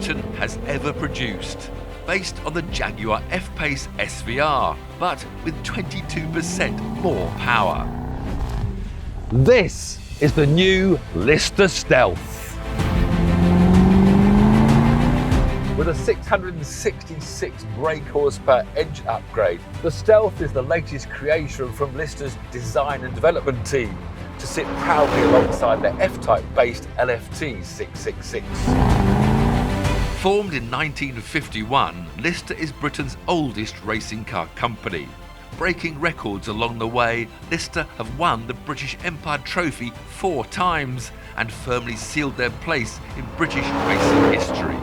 Britain has ever produced, based on the Jaguar F-Pace SVR, but with 22% more power. This is the new Lister Stealth. With a 666 brake horsepower engine upgrade, the Stealth is the latest creation from Lister's design and development team to sit proudly alongside their F-Type based LFT 666. Formed in 1951, Lister is Britain's oldest racing car company. Breaking records along the way, Lister have won the British Empire Trophy 4 times and firmly sealed their place in British racing history.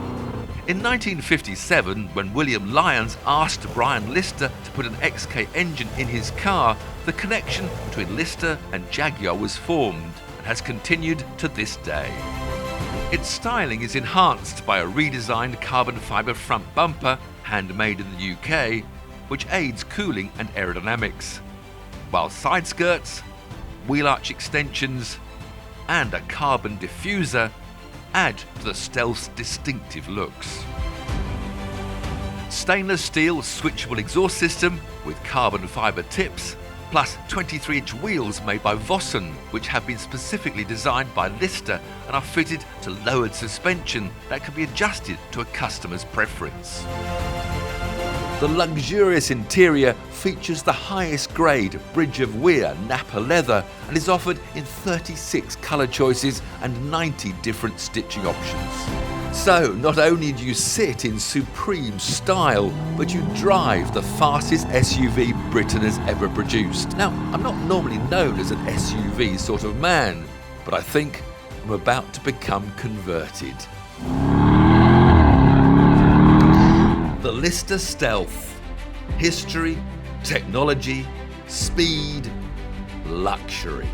In 1957, when William Lyons asked Brian Lister to put an XK engine in his car, the connection between Lister and Jaguar was formed and has continued to this day. Its styling is enhanced by a redesigned carbon fibre front bumper, handmade in the UK, which aids cooling and aerodynamics, while side skirts, wheel arch extensions and a carbon diffuser add to the Stealth's distinctive looks. Stainless steel switchable exhaust system with carbon fibre tips, plus 23-inch wheels made by Vossen, which have been specifically designed by Lister and are fitted to lowered suspension that can be adjusted to a customer's preference. The luxurious interior features the highest grade Bridge of Weir Nappa leather and is offered in 36 colour choices and 90 different stitching options. So not only do you sit in supreme style, but you drive the fastest SUV Britain has ever produced. Now, I'm not normally known as an SUV sort of man, but I think I'm about to become converted. The Lister Stealth. History, technology, speed, luxury.